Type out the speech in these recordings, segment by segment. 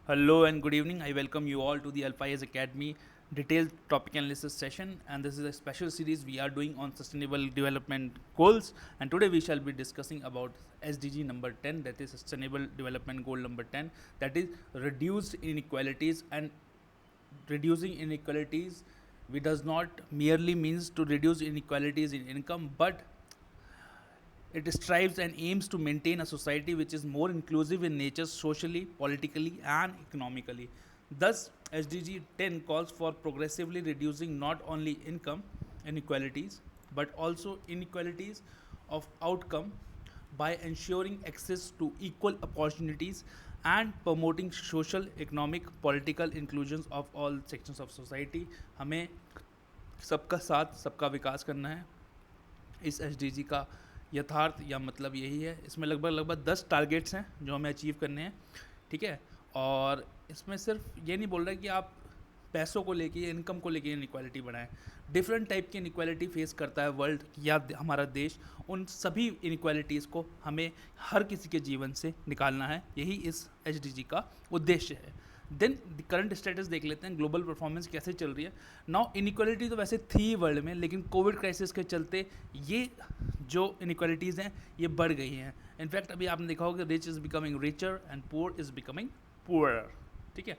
Hello and good evening. I welcome you all to the Alphais Academy detailed topic analysis session, and this is a special series we are doing on sustainable development goals. And today we shall be discussing about SDG number 10, that is sustainable development goal number 10, that is reduced inequalities. And reducing inequalities, we does not merely means to reduce inequalities in income, but it strives and aims to maintain a society which is more inclusive in nature, socially, politically, and economically. Thus, SDG 10 calls for progressively reducing not only income inequalities but also inequalities of outcome by ensuring access to equal opportunities and promoting social, economic, political inclusions of all sections of society. हमें सबका साथ सबका विकास करना है. इस S का यथार्थ या मतलब यही है. इसमें लगभग लगभग 10 टारगेट्स हैं जो हमें अचीव करने हैं. ठीक है. और इसमें सिर्फ ये नहीं बोल रहा है कि आप पैसों को लेके या इनकम को लेके इनइक्वालिटी बढ़ाएं. डिफरेंट टाइप की इनइक्वालिटी फेस करता है वर्ल्ड या हमारा देश. उन सभी इनइक्वालिटीज़ को हमें हर किसी के जीवन से निकालना है. यही इस एच का उद्देश्य है. देन करंट स्टेटस देख लेते हैं, ग्लोबल परफॉर्मेंस कैसे चल रही है. नाउ इनइक्वालिटी तो वैसे थी वर्ल्ड में, लेकिन कोविड क्राइसिस के चलते ये जो इनइक्वालिटीज़ हैं ये बढ़ गई हैं. इनफैक्ट अभी आपने देखा होगा rich is becoming richer and poor is becoming poorer. ठीक है.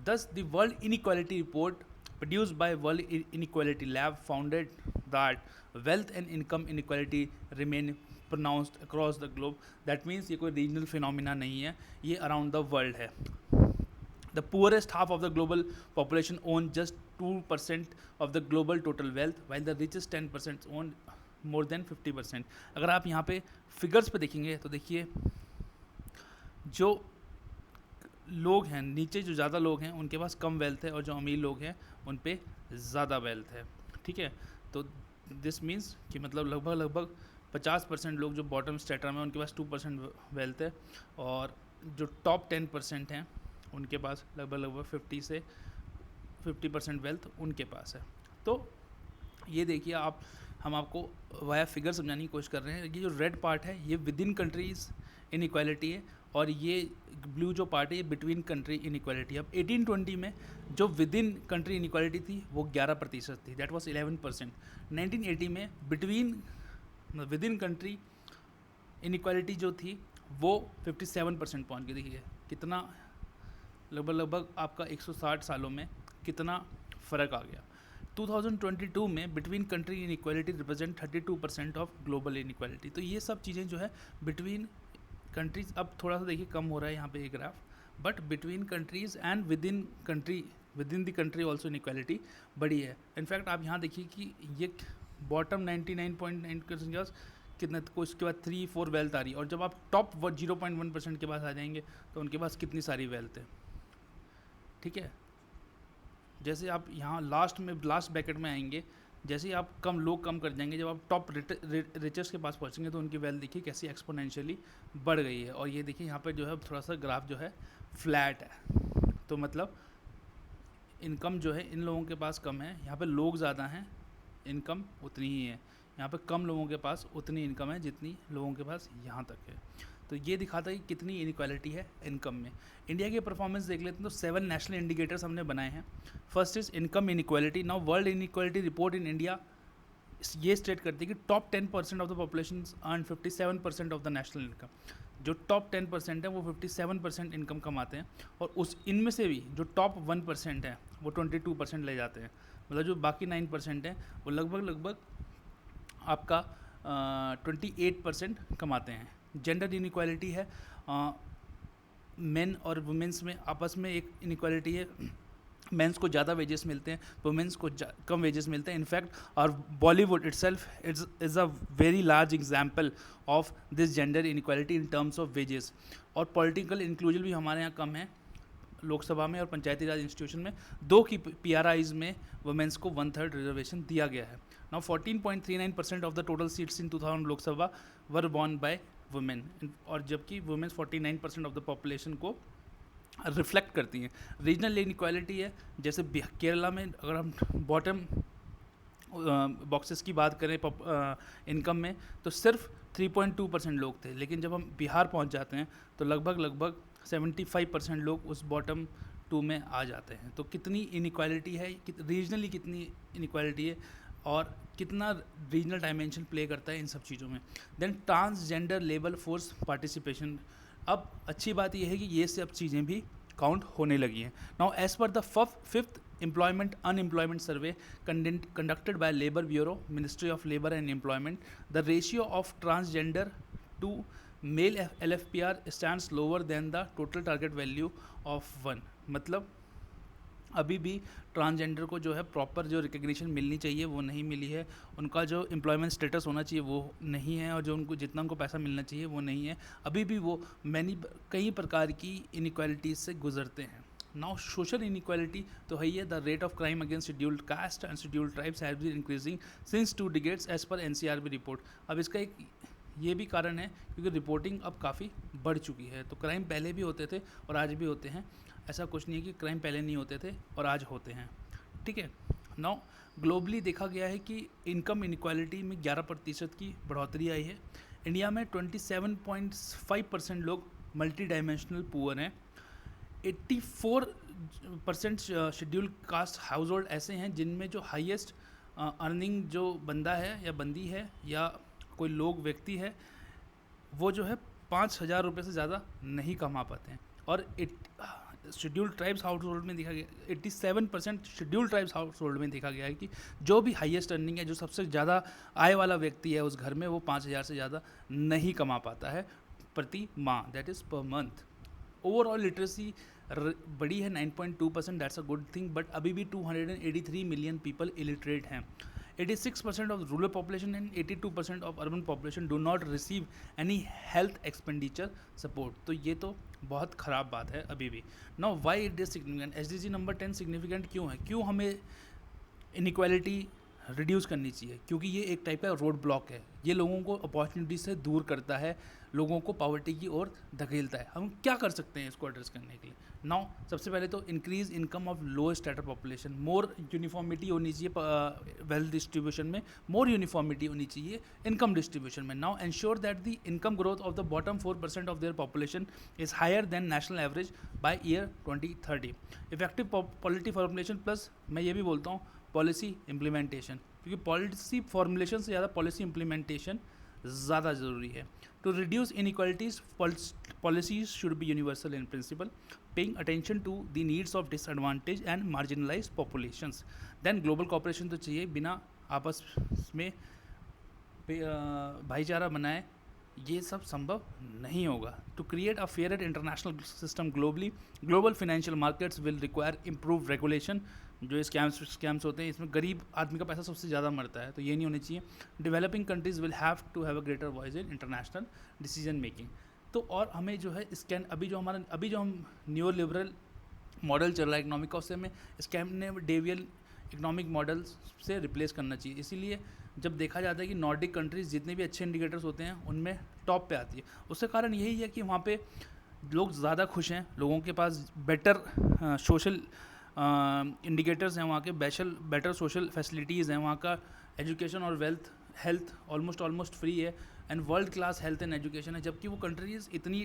Thus, the World Inequality Report produced by World Inequality Lab founded that wealth and income inequality remain pronounced across the globe. That means ये कोई regional phenomena नहीं है, ये around the world है. The poorest half of the global population own just 2% of the global total wealth, while the richest 10% own more than 50%. अगर आप यहाँ पे figures पे देखेंगे तो देखिए जो लोग हैं नीचे, जो ज़्यादा लोग हैं उनके पास कम वेल्थ है और जो अमीर लोग हैं उन पे ज़्यादा वेल्थ है. ठीक है. तो दिस मीन्स कि मतलब लगभग लगभग 50% लोग जो बॉटम स्टेटर में उनके पास 2% वेल्थ है, और जो टॉप 10% हैं उनके पास लगभग लगभग 50 से 50% वेल्थ उनके पास है. तो ये देखिए आप, हम आपको वाया फिगर समझाने की कोशिश कर रहे हैं. ये जो रेड पार्ट है ये विद इन कंट्रीज़ इनइक्वालिटी है, और ये ब्लू जो पार्ट है ये बिटवीन कंट्री इनइक्वालिटी. अब 1820 में जो विद इन कंट्री इनइक्वालिटी थी वो 11% थी, दैट वाज 11%. 1980 में between with in country inequality जो थी वो 57% पहुंच गई. देखिए कितना लगभग लगभग आपका 160 सालों में कितना फ़र्क आ गया. 2022 में between country inequality represent 32% of global inequality. तो ये सब चीज़ें जो है बिटवीन कंट्रीज़, अब थोड़ा सा देखिए कम हो रहा है यहाँ पे एक graph, but between countries and with in the country also inequality बढ़ी है. इनफैक्ट आप यहाँ देखिए कि ये बॉटम 99.9% कितने को, इसके बाद 3-4 वेल्थ आ रही है, और जब आप टॉप 0.1% के पास आ जाएंगे तो उनके पास कितनी सारी वेल्थ है. ठीक है. जैसे आप यहाँ लास्ट ब्रैकेट में आएंगे, जैसे ही आप लोग कम कर जाएंगे, जब आप टॉप रिचर्स के पास पहुँचेंगे तो उनकी वेल्थ देखिए कैसी एक्सपोनेंशियली बढ़ गई है. और ये देखिए यहाँ पे जो है थोड़ा सा ग्राफ जो है फ्लैट है. तो मतलब इनकम जो है इन लोगों के पास कम है, यहाँ पे लोग ज़्यादा हैं, इनकम उतनी ही है. यहाँ पे कम लोगों के पास उतनी इनकम है जितनी लोगों के पास यहाँ तक है. तो ये दिखाता है कि कितनी इनइक्वालिटी है इनकम में. इंडिया की परफॉर्मेंस देख लेते हैं तो 7 नेशनल इंडिकेटर्स हमने बनाए हैं. First is income inequality. Now world inequality report in India ये स्टेट करती है कि top 10% of the population earn 57% of the national income. जो टॉप 10% है वो 57% इनकम कमाते हैं, और उस इनमें से भी जो टॉप 1% है वो 22% ले जाते हैं. मतलब जो बाकी 9% है वो लगभग लगभग आपका 28% कमाते हैं. जेंडर इनइक्वालिटी है, मेन और वुमेंस में आपस में एक इनइक्वालिटी है. मेंस को ज़्यादा वेजेस मिलते हैं, वुमेंस को कम वेजेस मिलते हैं. इनफैक्ट और Bollywood itself is a very large example of this gender inequality in terms of wages. और पॉलिटिकल इंक्लूजन भी हमारे यहाँ कम है. लोकसभा में और पंचायती राज इंस्टीट्यूशन में 2 की PRIs में वुमेंस को 1/3 रिजर्वेशन दिया गया है. Now 14.39% of the total seats in 2000 Lok Sabha were won by women, और जबकि वुमेन्स 49% ऑफ द पॉपुलेशन को रिफ्लेक्ट करती हैं. रीजनल इनइक्वालिटी है, जैसे केरला में अगर हम बॉटम बॉक्सेस की बात करें इनकम में तो सिर्फ 3.2% लोग थे, लेकिन जब हम बिहार पहुंच जाते हैं तो लगभग लगभग 75% लोग उस बॉटम 2 में आ जाते हैं। तो कितनी इनइक्वालिटी है, रीजनली कितनी इनइक्वालिटी है और कितना रीजनल डायमेंशन प्ले करता है इन सब चीज़ों में। Then transgender labour force participation, अब अच्छी बात यह है कि ये सब चीज़ें भी काउंट होने लगी हैं। Now as per the fifth employment unemployment survey conducted by Labor Bureau, Ministry of Labor and Employment, the ratio of transgender to male LFPR stands lower than the total target value of 1। मतलब अभी भी transgender को जो है proper जो recognition मिलनी चाहिए वो नहीं मिली है, उनका जो एम्प्लॉयमेंट स्टेटस होना चाहिए वो नहीं है, और जो उनको जितना उनको पैसा मिलना चाहिए वो नहीं है। अभी भी वो कई प्रकार की इनइक्वालिटीज़ से गुजरते हैं। नाउ सोशल इनइक्वालिटी तो है ही है। The rate of crime against scheduled caste and scheduled tribes has been increasing since 2 decades as per NCRB report. अब इसका एक ये भी कारण है क्योंकि रिपोर्टिंग अब काफ़ी बढ़ चुकी है। तो क्राइम पहले भी होते थे और आज भी होते हैं, ऐसा कुछ नहीं है कि क्राइम पहले नहीं होते थे और आज होते हैं, ठीक है। नाउ ग्लोबली देखा गया है कि इनकम इनइक्वालिटी में 11% की बढ़ोतरी आई है। इंडिया में 27.5% लोग मल्टी डायमेंशनल पुअर हैं। 84% शेड्यूल कास्ट हाउस होल्ड ऐसे हैं जिनमें जो हाईएस्ट अर्निंग जो बंदा है या बंदी है या कोई लोग व्यक्ति है वो जो है 5,000 रुपये से ज़्यादा नहीं कमा पाते हैं। और शेड्यूल्ड ट्राइब्स हाउस होल्ड में देखा गया 87% शेड्यूल्ड ट्राइब्स हाउस होल्ड में देखा गया है कि जो भी हाईएस्ट अर्निंग है, जो सबसे ज़्यादा आय वाला व्यक्ति है उस घर में, वो 5,000 से ज़्यादा नहीं कमा पाता है प्रति माह, that is per month. Overall literacy बड़ी है 9.2%, that's a good thing, but अभी भी 283 मिलियन पीपल इलिटरेट हैं। 86% of rural population and 82% of urban population do not receive any health expenditure support. तो ये तो बहुत ख़राब बात है अभी भी। Now why it is significant, SDG number 10 significant क्यों है, क्यों हमें इनइक्वालिटी रिड्यूस करनी चाहिए? क्योंकि ये एक टाइप का रोड ब्लॉक है, ये लोगों को अपॉर्चुनिटी से दूर करता है, लोगों को पॉवर्टी की ओर धकेलता है। हम क्या कर सकते हैं इसको एड्रेस करने के लिए? नाउ सबसे पहले तो increase income of low status population, more uniformity होनी चाहिए वेल्थ डिस्ट्रीब्यूशन में, मोर यूनिफॉर्मिटी होनी चाहिए इनकम डिस्ट्रीब्यूशन में। Now ensure that the income growth of the bottom 4% of their population is higher than national average by year 2030। Effective polity formulation plus मैं ये भी बोलता हूँ पॉलिसी इम्प्लीमेंटेशन, क्योंकि पॉलिसी फॉर्मुलेशन से ज़्यादा पॉलिसी इम्प्लीमेंटेशन ज़्यादा ज़रूरी है। To reduce inequalities policies should be universal in principle, paying attention to the needs of disadvantage and marginalise populations. Then global cooperation तो चाहिए, बिना आपस में भाईचारा बनाए ये सब संभव नहीं होगा। To create a fair international system globally, global financial markets will require improve regulation. जो स्कैम्स होते हैं इसमें गरीब आदमी का पैसा सबसे ज़्यादा मरता है, तो ये नहीं होनी चाहिए। Developing countries will have to have a greater voice in international decision making. तो और हमें जो है अभी जो हम न्यू लिबरल मॉडल चल रहा है इकोनॉमिक का, उससे हमें स्कैंडिनेवियन इकोनॉमिक मॉडल से रिप्लेस करना चाहिए। इसीलिए जब देखा जाता है कि नॉर्डिक कंट्रीज़ जितने भी अच्छे इंडिकेटर्स होते हैं उनमें टॉप पे आती है, उसका कारण यही है कि वहाँ पे लोग ज़्यादा खुश हैं, लोगों के पास बेटर सोशल इंडिकेटर्स हैं, वहाँ के बेटर सोशल फैसिलिटीज़ हैं, वहाँ का एजुकेशन और हेल्थ ऑलमोस्ट फ्री है, and world class health and education है। जबकि वो कंट्रीज़ इतनी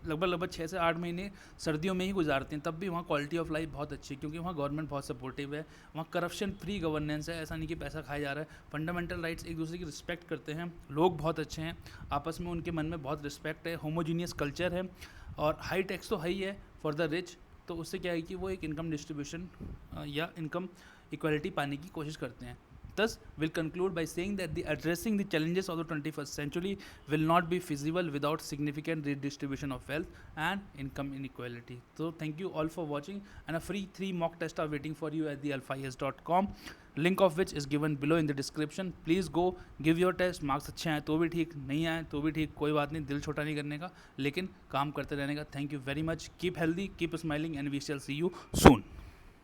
लगभग 6 से 8 महीने सर्दियों में ही गुजारती हैं, तब भी वहाँ क्वालिटी ऑफ लाइफ बहुत अच्छी है, क्योंकि वहाँ गवर्नमेंट बहुत सपोर्टिव है, वहाँ करप्शन फ्री गवर्नेंस है, ऐसा नहीं कि पैसा खाया जा रहा है, फंडामेंटल राइट्स एक दूसरे की रिस्पेक्ट करते हैं, लोग बहुत अच्छे हैं, आपस में उनके मन में बहुत रिस्पेक्ट है, होमोजीनियस कल्चर है, और हाई टैक्स तो है ही है फॉर द रिच। तो उससे क्या है कि वो एक इनकम डिस्ट्रीब्यूशन या इनकम इक्वालिटी पाने की कोशिश करते हैं। Thus, we'll conclude by saying that addressing the challenges of the 21st century will not be feasible without significant redistribution of wealth and income inequality. So, thank you all for watching, and a free 3 mock tests are waiting for you at the alphais.com, link of which is given below in the description. Please go give your test. Marks अच्छे आए तो भी ठीक, नहीं आए तो भी ठीक, कोई बात नहीं, दिल छोटा नहीं करने का, लेकिन काम करते रहने का। Thank you very much. Keep healthy, keep smiling, and we shall see you soon.